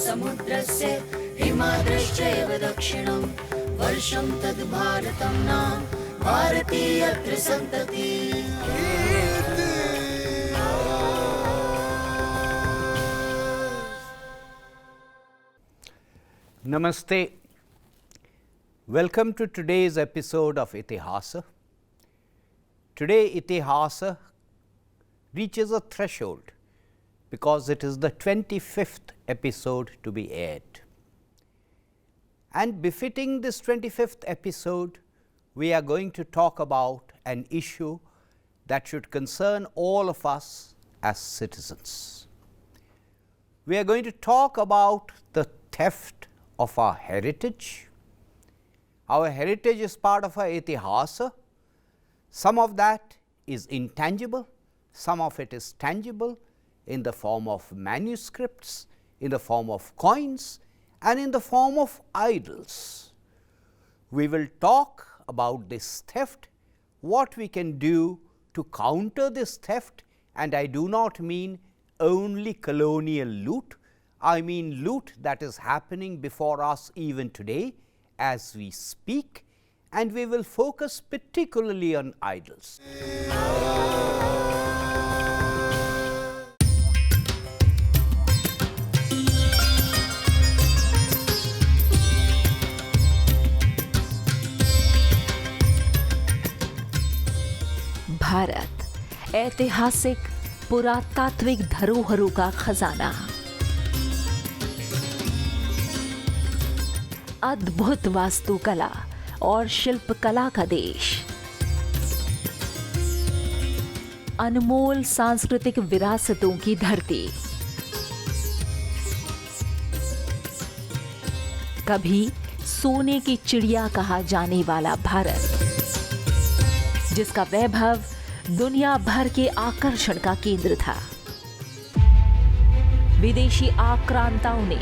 समुद्रस्य हिमाद्रश्चैव दक्षिणं वर्षं तद्भारतं नाम भारतीयत्र सन्तति। Namaste. Welcome to today's episode of Itihasa. Today Itihasa reaches a threshold because it is the 25th episode to be aired. And befitting this 25th episode, we are going to talk about an issue that should concern all of us as citizens. We are going to talk about the theft of our heritage. Our heritage is part of our Itihasa. Some of that is intangible, some of it is tangible in the form of manuscripts, in the form of coins, and in the form of idols. We will talk about this theft, what we can do to counter this theft, and I do not mean only colonial loot. I mean loot that is happening before us even today as we speak, and we will focus particularly on idols. Bharat ऐतिहासिक पुरातात्विक धरोहरों का खजाना, अद्भुत वास्तुकला और शिल्पकला का देश, अनमोल सांस्कृतिक विरासतों की धरती। कभी सोने की चिड़िया कहा जाने वाला भारत, जिसका वैभव दुनिया भर के आकर्षण का केंद्र था। विदेशी आक्रांताओं ने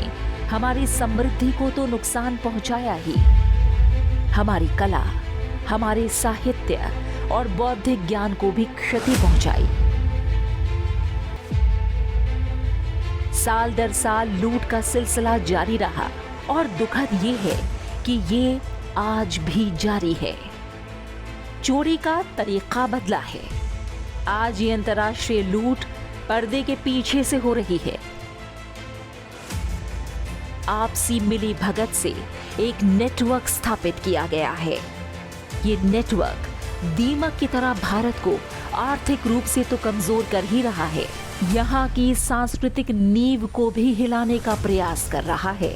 हमारी समृद्धि को तो नुकसान पहुंचाया ही, हमारी कला, हमारे साहित्य और बौद्धिक ज्ञान को भी क्षति पहुंचाई। साल दर साल लूट का सिलसिला जारी रहा और दुखद ये है कि ये आज भी जारी है। चोरी का तरीका बदला है। आज ये अंतर्राष्ट्रीय लूट पर्दे के पीछे से हो रही है। आपसी मिली भगत से एक नेटवर्क स्थापित किया गया है। ये नेटवर्क दीमक की तरह भारत को आर्थिक रूप से तो कमजोर कर ही रहा है, यहाँ की सांस्कृतिक नींव को भी हिलाने का प्रयास कर रहा है।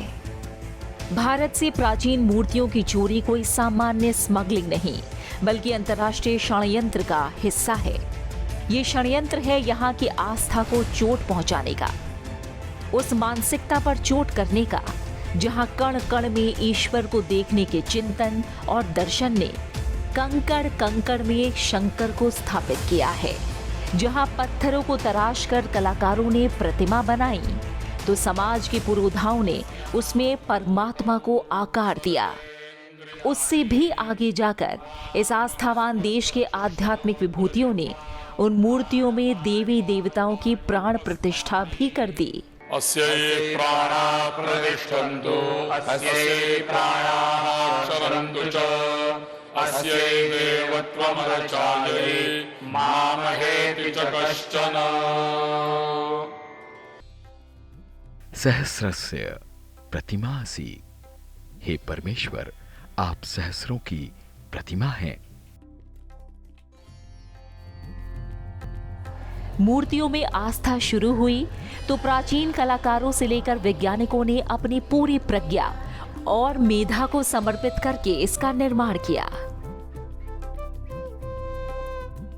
भारत से प्राचीन मूर्तियों की चोरी कोई सामान्य स्मगलिंग नहीं, बल्कि अंतर्राष्ट्रीय षड्यंत्र का हिस्सा है। ये षड्यंत्र है यहाँ की आस्था को चोट पहुंचाने का, उस मानसिकता पर चोट करने का जहाँ कण कण में ईश्वर को देखने के चिंतन और दर्शन ने कंकड़ कंकड़ में शंकर को स्थापित किया है। जहाँ पत्थरों को तराश कर कलाकारों ने प्रतिमा बनाई, तो समाज के पुरोधाओं ने उसमें परमात्मा को आकार दिया। उससे भी आगे जाकर इस आस्थावान देश के आध्यात्मिक विभूतियों ने उन मूर्तियों में देवी देवताओं की प्राण प्रतिष्ठा भी कर दी। अस्यै प्राणा प्रतिष्ठन्तु अस्यै प्राणाः चरन्तु च अस्यै देवत्वमरचायै मामहेति च कश्चन। सहस्रस्य प्रतिमासि। हे परमेश्वर, आप सहस्रों की प्रतिमा हैं। मूर्तियों में आस्था शुरू हुई तो प्राचीन कलाकारों से लेकर वैज्ञानिकों ने अपनी पूरी प्रज्ञा और मेधा को समर्पित करके इसका निर्माण किया।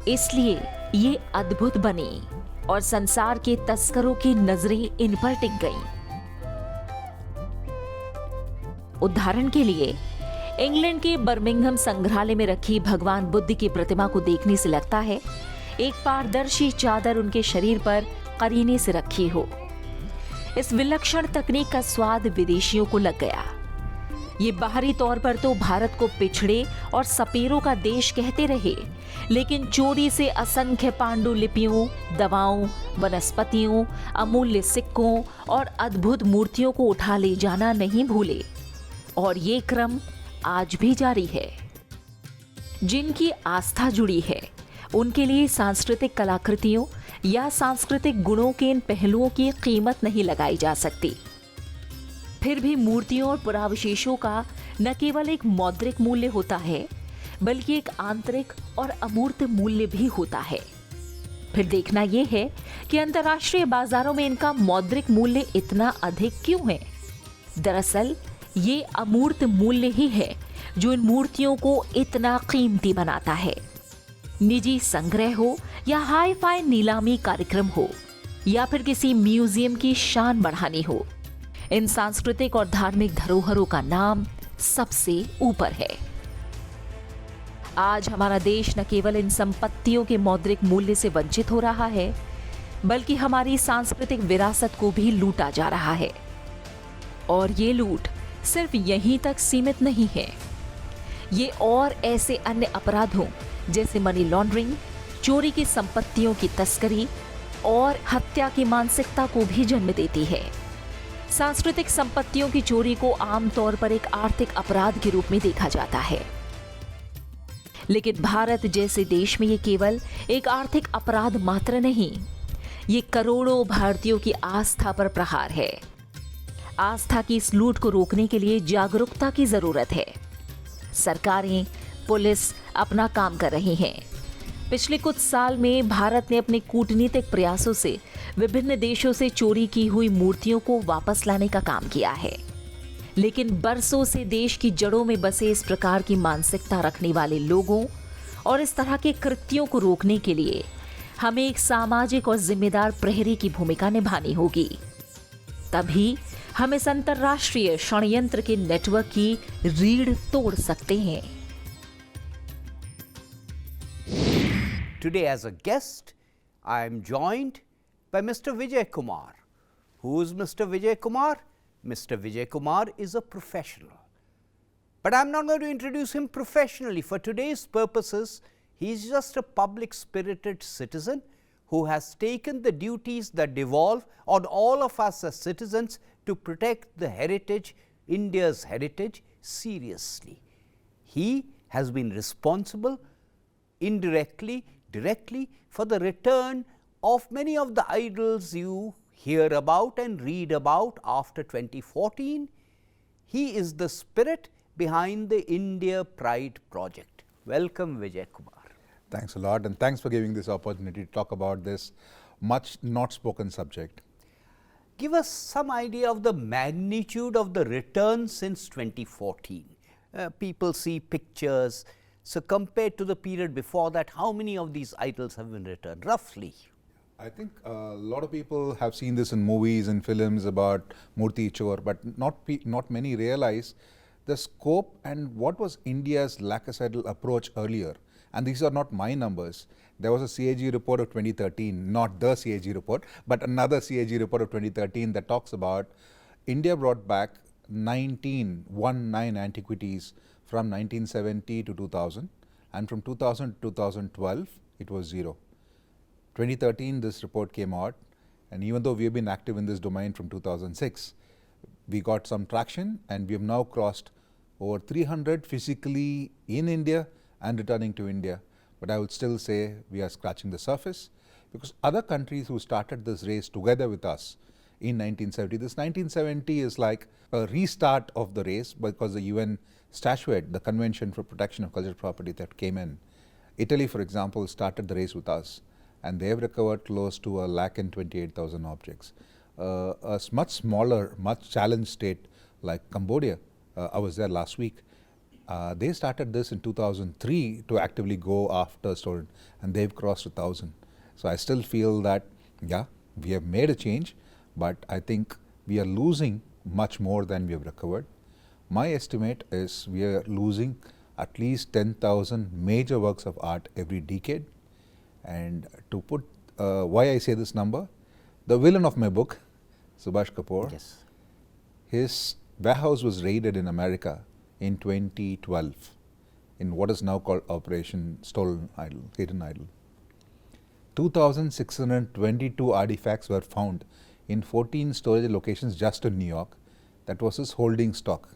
इसलिए ये अद्भुत बनी और संसार के तस्करों की नजरें इन पर टिक गईं। उदाहरण के लिए इंग्लैंड के बर्मिंघम संग्रहालय में रखी भगवान बुद्ध की प्रतिमा को देखने से लगता है एक पारदर्शी चादर उनके शरीर पर करीने से रखी हो। इस विलक्षण तकनीक का स्वाद विदेशियों को लग गया। ये बाहरी तौर पर तो भारत को पिछड़े और सपेरों का देश कहते रहे, लेकिन चोरी से असंख्य पांडुलिपियों, दवाओं, वनस्पतियों, अमूल्य सिक्कों और अद्भुत मूर्तियों को उठा ले जाना नहीं भूले। और ये क्रम आज भी जारी है। जिनकी आस्था जुड़ी है, उनके लिए सांस्कृतिक कलाकृतियों या सांस्कृतिक गुणों के इन पहलुओं की कीमत नहीं लगाई जा सकती। फिर भी मूर्तियों और पुरावशेषों का न केवल एक मौद्रिक मूल्य होता है, बल्कि एक आंतरिक और अमूर्त मूल्य भी होता है। फिर देखना यह है कि अंतर्राष्ट्रीय बाजारों में इनका मौद्रिक मूल्य इतना अधिक क्यों है। दरअसल ये अमूर्त मूल्य ही है जो इन मूर्तियों को इतना कीमती बनाता है। निजी संग्रह हो या हाई फाई नीलामी कार्यक्रम हो या फिर किसी म्यूजियम की शान बढ़ानी हो, इन सांस्कृतिक और धार्मिक धरोहरों का नाम सबसे ऊपर है। आज हमारा देश न केवल इन संपत्तियों के मौद्रिक मूल्य से वंचित हो रहा है, बल्कि हमारी सांस्कृतिक विरासत को भी लूटा जा रहा है। और ये लूट सिर्फ यहीं तक सीमित नहीं है। ये और ऐसे अन्य अपराधों जैसे मनी लॉन्ड्रिंग, चोरी की संपत्तियों की तस्करी और हत्या की मानसिकता को भी जन्म देती है। सांस्कृतिक संपत्तियों की चोरी को आमतौर पर एक आर्थिक अपराध के रूप में देखा जाता है, लेकिन भारत जैसे देश में ये केवल एक आर्थिक अपराध मात्र नहीं, ये करोड़ों भारतीयों की आस्था पर प्रहार है। आस्था की इस लूट को रोकने के लिए जागरूकता की जरूरत है। सरकारें, पुलिस अपना काम कर रही हैं। पिछले कुछ साल में भारत ने अपने कूटनीतिक प्रयासों से विभिन्न देशों से चोरी की हुई मूर्तियों को वापस लाने का काम किया है, लेकिन बरसों से देश की जड़ों में बसे इस प्रकार की मानसिकता रखने वाले लोगों और इस तरह के कृत्यों को रोकने के लिए हमें एक सामाजिक और जिम्मेदार प्रहरी की भूमिका निभानी होगी। तभी हम इस अंतर्राष्ट्रीय षड्यंत्र के नेटवर्क की रीढ़ तोड़ सकते हैं। Today as a guest, I am joined by Mr. Vijay Kumar. Who is Mr. Vijay Kumar? Mr. Vijay Kumar is a professional. But I am not going to introduce him professionally. For today's purposes, he is just a public-spirited citizen who has taken the duties that devolve on all of us as citizens to protect the heritage, India's heritage, seriously. He has been responsible indirectly, directly for the return of many of the idols you hear about and read about after 2014. He is the spirit behind the India Pride project. Welcome, Vijay Kumar. Thanks a lot, and thanks for giving this opportunity to talk about this much not spoken subject. Give us some idea of the magnitude of the return since 2014. People see pictures. So, compared to the period before that, how many of these idols have been returned, roughly? I think a lot of people have seen this in movies and films about Murti Chor, but not many realize the scope and what was India's lackadaisical approach earlier. And these are not my numbers. There was a CAG report of 2013, not the CAG report, but another CAG report of 2013 that talks about India brought back 19 antiquities from 1970 to 2000, and from 2000 to 2012 it was 0. 2013 this report came out, and even though we have been active in this domain from 2006, we got some traction, and we have now crossed over 300 physically in India and returning to India. But I would still say we are scratching the surface, because other countries who started this race together with us in 1970, this 1970 is like a restart of the race, because the UN statuette, the Convention for Protection of Cultural Property that came in. Italy, for example, started the race with us, and they have recovered close to 128,000 objects. A much smaller, much challenged state like Cambodia, I was there last week, they started this in 2003 to actively go after stolen, and they've crossed 1,000. So I still feel that, yeah, we have made a change, but I think we are losing much more than we have recovered. My estimate is we are losing at least 10,000 major works of art every decade. And to put why I say this number, the villain of my book, Subhash Kapoor, Yes. his warehouse was raided in America in 2012 in what is now called Operation Stolen Idol, Hidden Idol. 2,622 artifacts were found in 14 storage locations just in New York. That was his holding stock,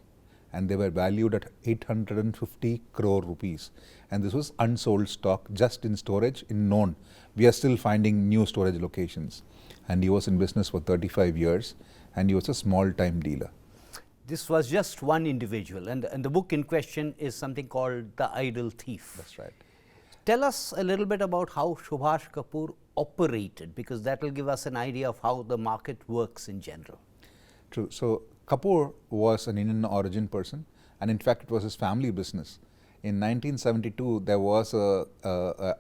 and they were valued at 850 crore rupees. And this was unsold stock just in storage in known. We are still finding new storage locations. And he was in business for 35 years, and he was a small-time dealer. This was just one individual, and the book in question is something called The Idol Thief. That's right. Tell us a little bit about how Subhash Kapoor operated, because that will give us an idea of how the market works in general. True. So Kapoor was an Indian origin person, and in fact it was his family business. In 1972, there was a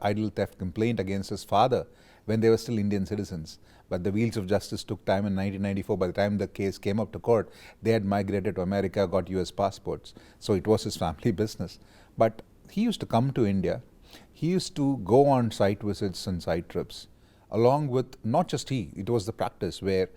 idol theft complaint against his father when they were still Indian citizens. But the wheels of justice took time. In 1994, by the time the case came up to court, they had migrated to America, got US passports. So it was his family business. But he used to come to India. He used to go on site visits and site trips, along with not just he, it was the practice where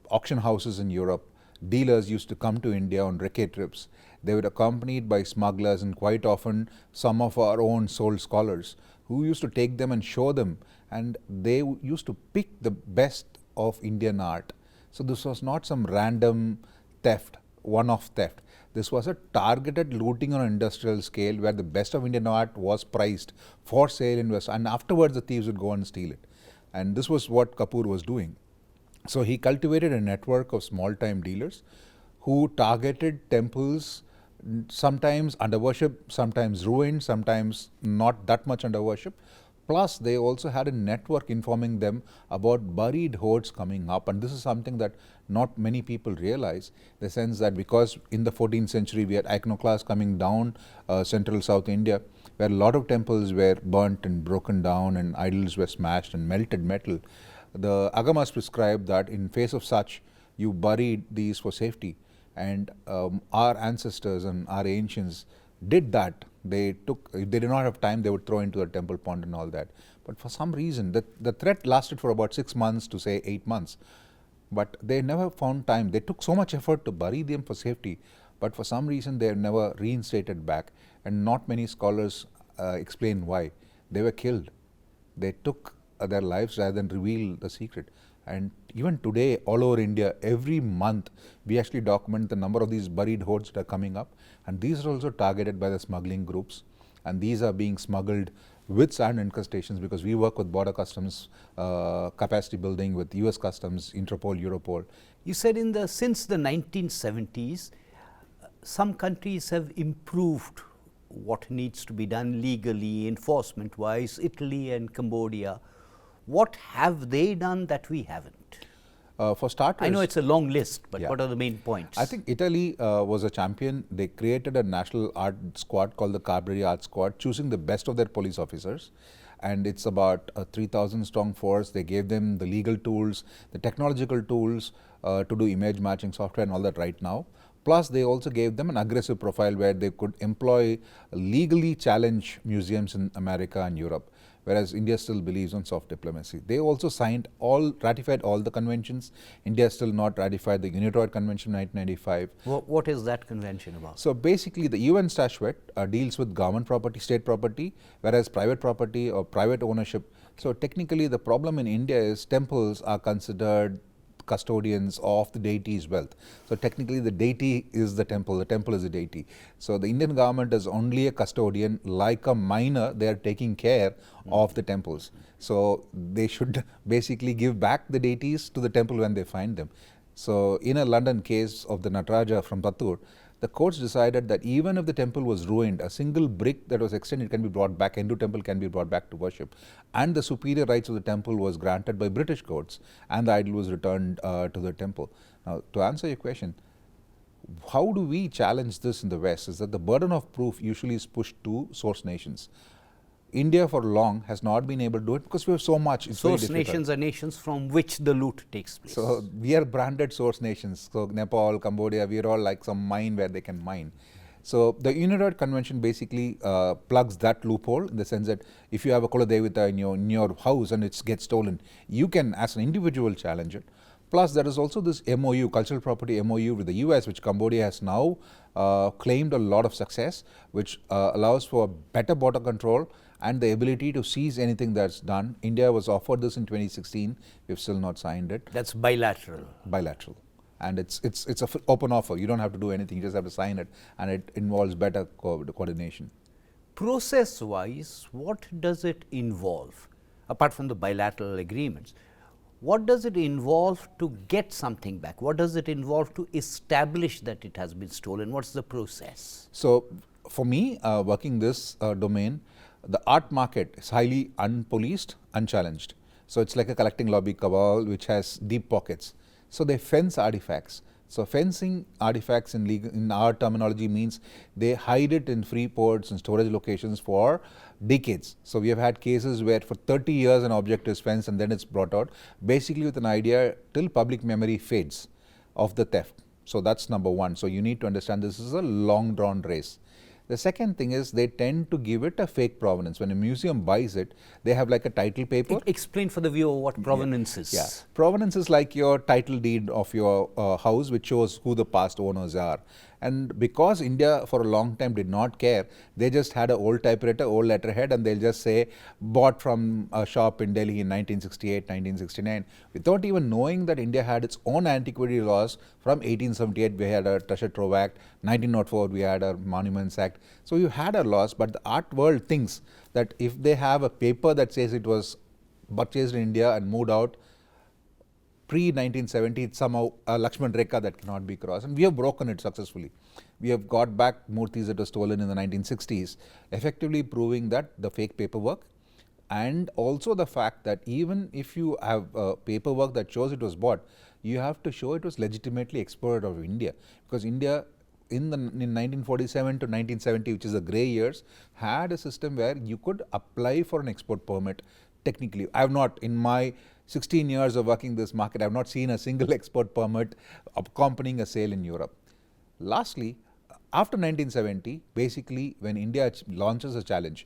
auction houses in Europe, dealers used to come to India on recce trips. They were accompanied by smugglers and quite often some of our own soul scholars who used to take them and show them, and they used to pick the best of Indian art. So this was not some random theft, one-off theft. This was a targeted looting on an industrial scale where the best of Indian art was priced for sale in West, and afterwards the thieves would go and steal it. And this was what Kapoor was doing. So he cultivated a network of small-time dealers who targeted temples, sometimes under worship, sometimes ruined, sometimes not that much under worship. Plus, they also had a network informing them about buried hoards coming up. And this is something that not many people realize, the sense that because in the 14th century we had iconoclasts coming down central South India, where a lot of temples were burnt and broken down and idols were smashed and melted metal. The Agamas prescribed that in face of such, you buried these for safety. And our ancestors and our ancients did that. They took, if they did not have time, they would throw into the temple pond and all that. But for some reason, the threat lasted for about 6 months to say 8 months. But they never found time. They took so much effort to bury them for safety, but for some reason they are never reinstated back. And not many scholars explain why. They were killed. They took their lives rather than reveal the secret. And even today, all over India, every month, we actually document the number of these buried hoards that are coming up. And these are also targeted by the smuggling groups. And these are being smuggled with sand incrustations, because we work with border customs, capacity building with US Customs, Interpol, Europol. You said since the 1970s, some countries have improved what needs to be done legally, enforcement-wise, Italy and Cambodia. What have they done that we haven't? For starters, I know it's a long list, but yeah. What are the main points? I think Italy was a champion. They created a national art squad called the Carberry Art Squad, choosing the best of their police officers. And it's about a 3,000 strong force. They gave them the legal tools, the technological tools to do image matching software and all that right now. Plus, they also gave them an aggressive profile where they could employ legally challenge museums in America and Europe, whereas India still believes on soft diplomacy. They also ratified all the conventions. India has still not ratified the Unitoid Convention 1995. What is that convention about? So basically, the UN statute deals with government property, state property, whereas private property or private ownership. So technically, the problem in India is temples are considered custodians of the deity's wealth. So technically the deity is the temple is the deity. So the Indian government is only a custodian. Like a miner, they are taking care of the temples. So they should basically give back the deities to the temple when they find them. So in a London case of the Nataraja from Pattur, the courts decided that even if the temple was ruined, a single brick that was extended can be brought back, Hindu temple can be brought back to worship. And the superior rights of the temple was granted by British courts, and the idol was returned to the temple. Now, to answer your question, how do we challenge this in the West is that the burden of proof usually is pushed to source nations. India for long has not been able to do it because we have so much. It's source nations are nations from which the loot takes place. So we are branded source nations. So Nepal, Cambodia, we are all like some mine where they can mine. So the Unitoid Convention basically plugs that loophole in the sense that if you have a Kuladevita in your house and it gets stolen, you can as an individual challenge it. Plus, there is also this MOU, cultural property MOU with the US, which Cambodia has now claimed a lot of success, which allows for better border control and the ability to seize anything that's done. India was offered this in 2016. We've still not signed it. That's bilateral. Bilateral. And it's a open offer. You don't have to do anything. You just have to sign it. And it involves better coordination. Process-wise, what does it involve, apart from the bilateral agreements? What does it involve to get something back? What does it involve to establish that it has been stolen? What's the process? So, for me, working this domain, the art market is highly unpoliced, unchallenged. So, it's like a collecting lobby cabal which has deep pockets. So, they fence artifacts. So, fencing artifacts in our terminology means they hide it in free ports and storage locations for decades. So, we have had cases where for 30 years an object is fenced and then it's brought out, basically with an idea till public memory fades of the theft. So, that's number one. So, you need to understand this is a long drawn race. The second thing is they tend to give it a fake provenance. When a museum buys it, they have like a title paper. Explain for the viewer what provenance is. Yeah. Provenance is like your title deed of your house, which shows who the past owners are. And because India for a long time did not care, they just had an old typewriter, old letterhead, and they'll just say bought from a shop in Delhi in 1968, 1969, without even knowing that India had its own antiquity laws. From 1878, we had a Treasure Trove Act, 1904, we had a Monuments Act. So you had a laws, but the art world thinks that if they have a paper that says it was purchased in India and moved out pre-1970, it's somehow a Lakshman Rekha that cannot be crossed, and we have broken it successfully. We have got back murtis that were stolen in the 1960s, effectively proving that the fake paperwork, and also the fact that even if you have paperwork that shows it was bought, you have to show it was legitimately exported out of India, because India in 1947 to 1970, which is the grey years, had a system where you could apply for an export permit. Technically, I have not, in my 16 years of working this market, I have not seen a single export permit accompanying a sale in Europe. Lastly, after 1970, basically when India launches a challenge,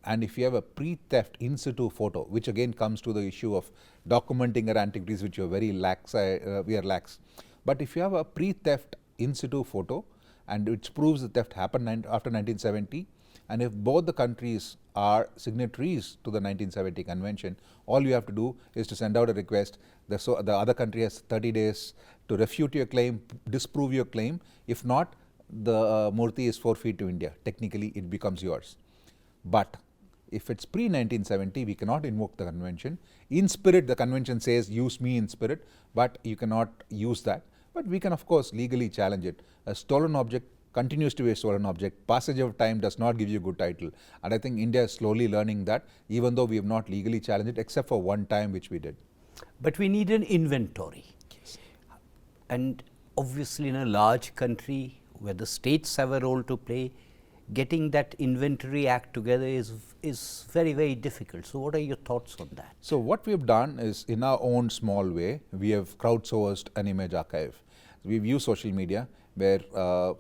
and if you have a pre-theft in situ photo, which again comes to the issue of documenting our antiquities, which are very lax, we are lax. But if you have a pre-theft in situ photo, and which proves the theft happened after 1970, and if both the countries are signatories to the 1970 convention, all you have to do is to send out a request. The other country has 30 days to refute your claim, disprove your claim. If not, the murti is forfeit to India. Technically, it becomes yours. But if it's pre-1970, we cannot invoke the convention. In spirit, the convention says use me in spirit, but you cannot use that. But we can, of course, legally challenge it. A stolen object continues to be a stolen object. Passage of time does not give you a good title. And I think India is slowly learning that, even though we have not legally challenged it, except for one time, which we did. But we need an inventory. Yes. And obviously, in a large country where the states have a role to play, getting that inventory act together is very, very difficult. So, what are your thoughts on that? So, what we have done is, in our own small way, we have crowdsourced an image archive. We've used social media, where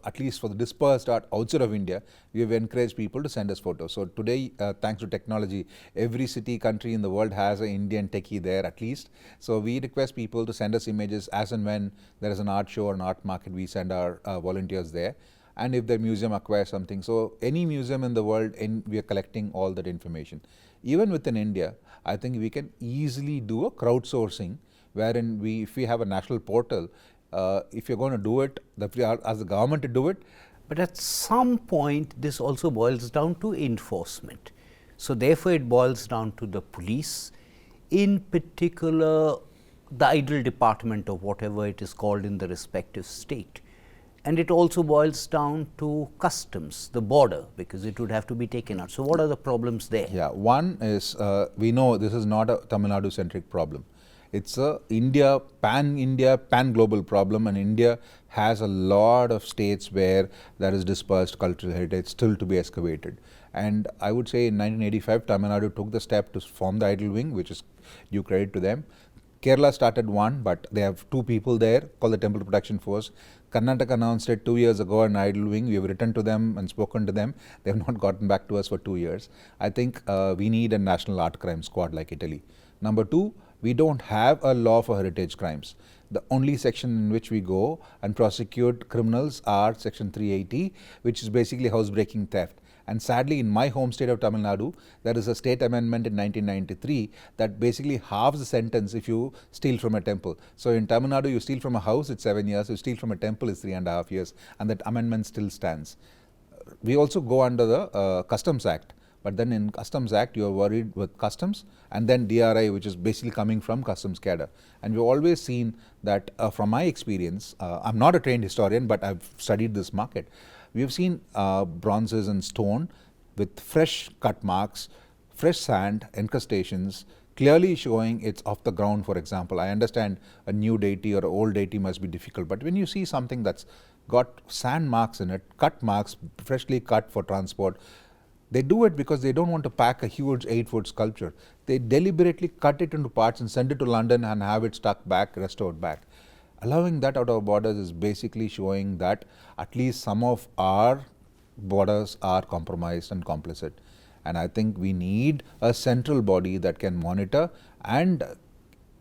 at least for the dispersed art outside of India, we have encouraged people to send us photos. So today, thanks to technology, every city, country in the world has an Indian techie there at least. So we request people to send us images as and when there is an art show or an art market, we send our volunteers there. And if the museum acquires something, so any museum in the world, we are collecting all that information. Even within India, I think we can easily do a crowdsourcing, wherein if we have a national portal, if you're going to do it, ask the government to do it. But at some point, this also boils down to enforcement. So therefore, it boils down to the police, in particular, the idle department or whatever it is called in the respective state. And it also boils down to customs, the border, because it would have to be taken out. So what are the problems there? Yeah, one is, we know this is not a Tamil Nadu centric problem. It's a pan-India, pan-global problem, and India has a lot of states where there is dispersed cultural heritage still to be excavated. And I would say in 1985, Tamil Nadu took the step to form the idle wing, which is due credit to them. Kerala started one, but they have two people there called the Temple Protection Force. Karnataka announced it 2 years ago, an idle wing. We have written to them and spoken to them. They have not gotten back to us for 2 years. I think we need a national art crime squad like Italy. Number two, we don't have a law for heritage crimes. The only section in which we go and prosecute criminals are Section 380, which is basically housebreaking theft. And sadly, in my home state of Tamil Nadu, there is a state amendment in 1993 that basically halves the sentence if you steal from a temple. So in Tamil Nadu, you steal from a house, it's 7 years. You steal from a temple, it's 3.5 years. And that amendment still stands. We also go under the Customs Act. But then in Customs Act, you are worried with customs, and then DRI, which is basically coming from customs cadre. And we've always seen that from my experience, I'm not a trained historian, but I've studied this market. We have seen bronzes and stone with fresh cut marks, fresh sand, incrustations, clearly showing it's off the ground, for example. I understand a new deity or an old deity must be difficult, but when you see something that's got sand marks in it, cut marks, freshly cut for transport, they do it because they don't want to pack a huge 8-foot sculpture. They deliberately cut it into parts and send it to London and have it stuck back, restored back. Allowing that out of borders is basically showing that at least some of our borders are compromised and complicit. And I think we need a central body that can monitor and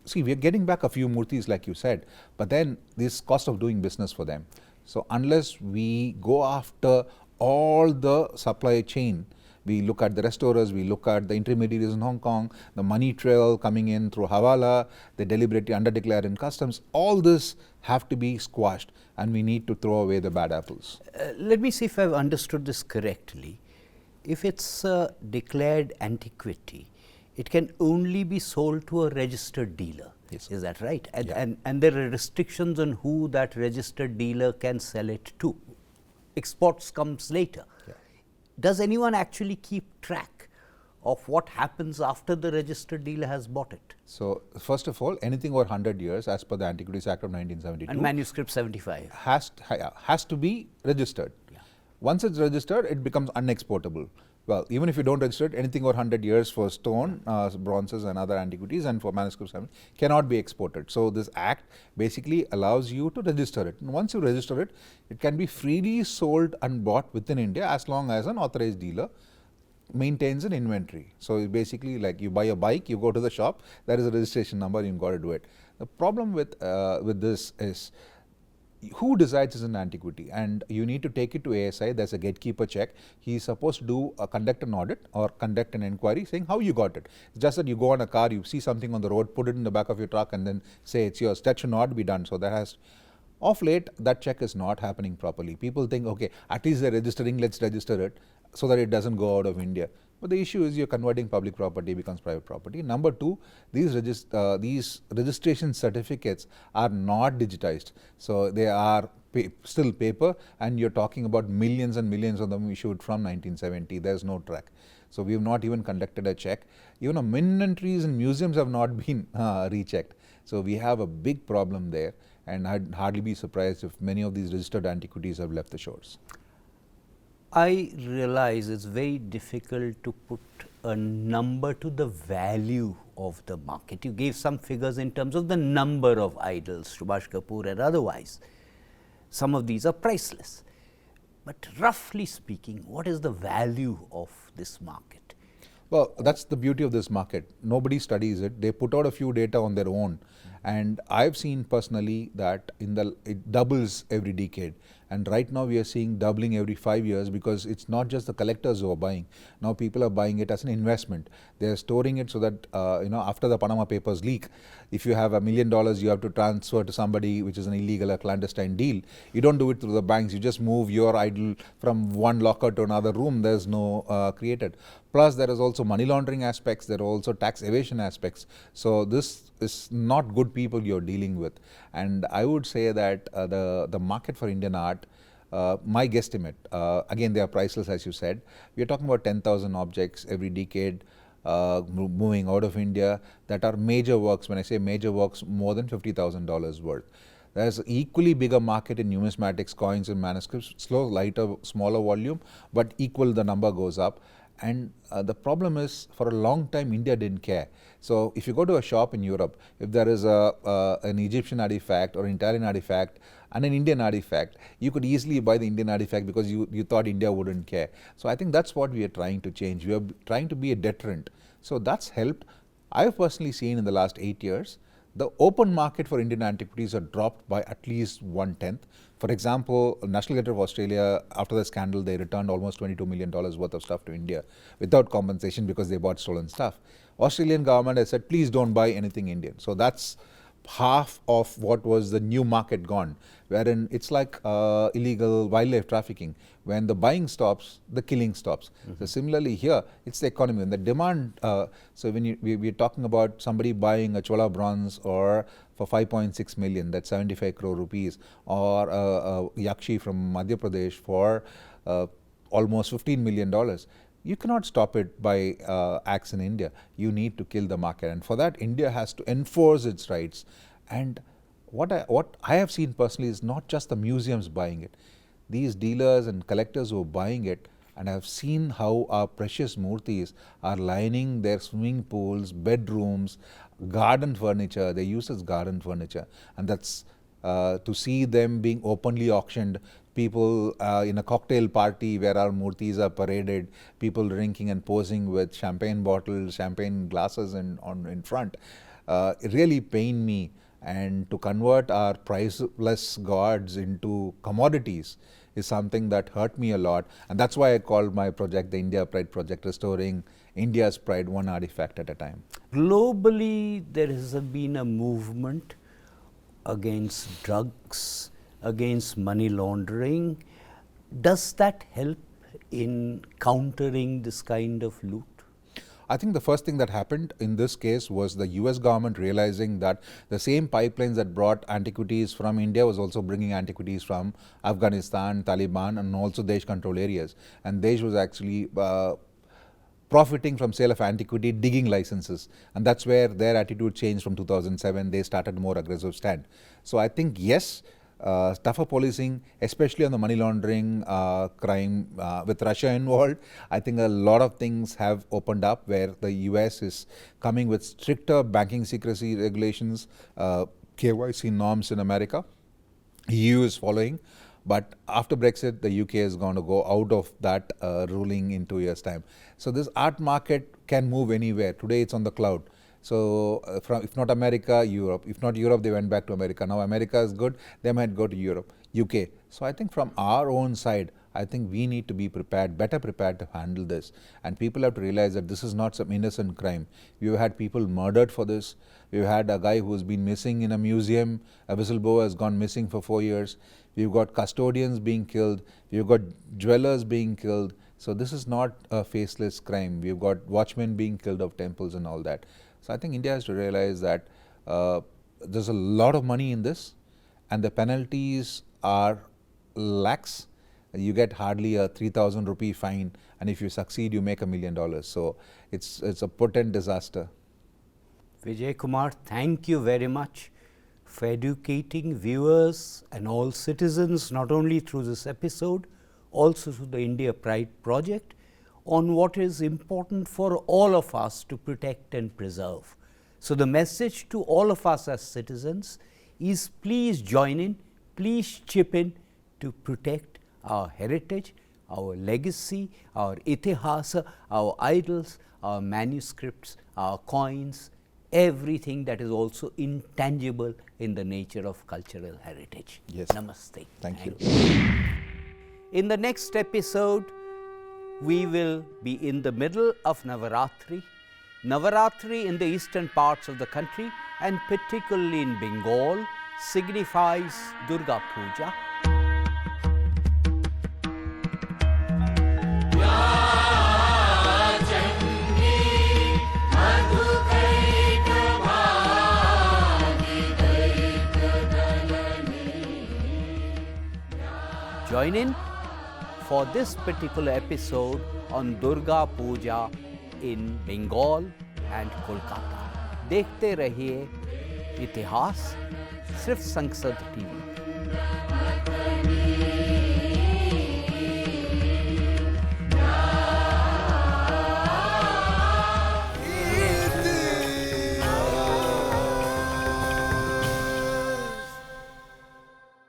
see, we are getting back a few murtis like you said, but then this cost of doing business for them. So unless we go after all the supply chain, we look at the restorers, we look at the intermediaries in Hong Kong, the money trail coming in through Hawala, they deliberately underdeclare in customs, all this have to be squashed and we need to throw away the bad apples. Let me see if I've understood this correctly. If it's a declared antiquity, it can only be sold to a registered dealer. Yes. Is that right? And, Yeah. and there are restrictions on who that registered dealer can sell it to. Exports comes later. Yeah. Does anyone actually keep track of what happens after the registered dealer has bought it? So first of all, anything over 100 years as per the Antiquities Act of 1972 And manuscript 75. has to be registered. Yeah. Once it's registered, it becomes unexportable. Well, even if you don't register it, anything over 100 years for stone, bronzes and other antiquities and for manuscripts cannot be exported. So this act basically allows you to register it. And once you register it, it can be freely sold and bought within India as long as an authorized dealer maintains an inventory. So basically like you buy a bike, you go to the shop, there is a registration number, you've got to do it. The problem with this is who decides is an antiquity, and you need to take it to ASI. There's a gatekeeper check. He's supposed to do conduct an audit or conduct an inquiry saying how you got it. It's just that you go on a car, you see something on the road, put it in the back of your truck and then say it's yours. That should not be done. So that has, of late, that check is not happening properly. People think, okay, at least they're registering, let's register it so that it doesn't go out of India. But the issue is you're converting public property becomes private property. Number two, these registration certificates are not digitized. So they are still paper, and you're talking about millions and millions of them issued from 1970. There's no track. So we have not even conducted a check. Even inventories in museums have not been rechecked. So we have a big problem there, and I'd hardly be surprised if many of these registered antiquities have left the shores. I realize it's very difficult to put a number to the value of the market. You gave some figures in terms of the number of idols, Subhash Kapoor and otherwise. Some of these are priceless. But roughly speaking, what is the value of this market? Well, that's the beauty of this market. Nobody studies it. They put out a few data on their own. And I've seen personally that it doubles every decade. And right now we are seeing doubling every 5 years because it's not just the collectors who are buying. Now people are buying it as an investment. They are storing it so that, after the Panama Papers leak, if you have $1 million, you have to transfer to somebody, which is an illegal or clandestine deal. You don't do it through the banks. You just move your idol from one locker to another room. There's no created. Plus, there is also money laundering aspects. There are also tax evasion aspects. So this is not good people you're dealing with. And I would say that the market for Indian art, my guesstimate, again they are priceless as you said, we are talking about 10,000 objects every decade moving out of India that are major works. When I say major works, more than $50,000 worth. There's an equally bigger market in numismatics, coins and manuscripts, slow, lighter, smaller volume, but equal the number goes up. And the problem is, for a long time, India didn't care. So if you go to a shop in Europe, if there is an Egyptian artifact or an Italian artifact and an Indian artifact, you could easily buy the Indian artifact because you thought India wouldn't care. So I think that's what we are trying to change. We are trying to be a deterrent. So that's helped. I've personally seen in the last 8 years the open market for Indian antiquities are dropped by at least 1/10. For example, National Gallery of Australia, after the scandal, they returned almost $22 million worth of stuff to India without compensation because they bought stolen stuff. Australian government has said, please don't buy anything Indian. So that's half of what was the new market gone, wherein it's like illegal wildlife trafficking. When the buying stops, the killing stops. So similarly here, it's the economy and the demand. So when we're talking about somebody buying a Chola bronze or for 5.6 million, that's 75 crore rupees, or a Yakshi from Madhya Pradesh for almost $15 million. You cannot stop it by acts in India. You need to kill the market, and for that India has to enforce its rights. And what I have seen personally is not just the museums buying it. These dealers and collectors who are buying it, and I have seen how our precious murtis are lining their swimming pools, bedrooms, garden furniture. They use as garden furniture, and that's to see them being openly auctioned. People in a cocktail party where our murtis are paraded, people drinking and posing with champagne bottles, champagne glasses in front. It really pained me. And to convert our priceless gods into commodities is something that hurt me a lot. And that's why I called my project the India Pride Project, restoring India's pride one artifact at a time. Globally, there has been a movement against drugs, against money laundering. Does that help in countering this kind of loot? I think the first thing that happened in this case was the US government realizing that the same pipelines that brought antiquities from India was also bringing antiquities from Afghanistan, Taliban, and also Desh control areas. And Desh was actually profiting from sale of antiquity, digging licenses. And that's where their attitude changed from 2007. They started more aggressive stand. So I think, yes, tougher policing, especially on the money laundering crime with Russia involved. I think a lot of things have opened up where the US is coming with stricter banking secrecy regulations, KYC norms in America. EU is following. But after Brexit, the UK is going to go out of that ruling in 2 years' time. So this art market can move anywhere. Today it's on the cloud. So if not America, Europe. If not Europe, they went back to America. Now America is good, they might go to Europe, UK. So I think from our own side, I think we need to be prepared, better prepared to handle this. And people have to realize that this is not some innocent crime. We've had people murdered for this. We've had a guy who's been missing in a museum. A whistleblower has gone missing for 4 years. We've got custodians being killed. We've got jewelers being killed. So this is not a faceless crime. We've got watchmen being killed of temples and all that. So I think India has to realize that there's a lot of money in this, and the penalties are lax. You get hardly a 3,000 rupee fine, and if you succeed, you make $1 million. So it's a potent disaster. Vijay Kumar, thank you very much for educating viewers and all citizens, not only through this episode, also through the India Pride Project, on what is important for all of us to protect and preserve. So the message to all of us as citizens is, please join in, please chip in to protect our heritage, our legacy, our Itihasa, our idols, our manuscripts, our coins, everything that is also intangible in the nature of cultural heritage. Yes. Namaste. Thank you. In the next episode, we will be in the middle of Navaratri. Navaratri in the eastern parts of the country, and particularly in Bengal, signifies Durga Puja. Join in for this particular episode on Durga Puja in Bengal and Kolkata. देखते रहिए इतिहास सिर्फ संसद TV.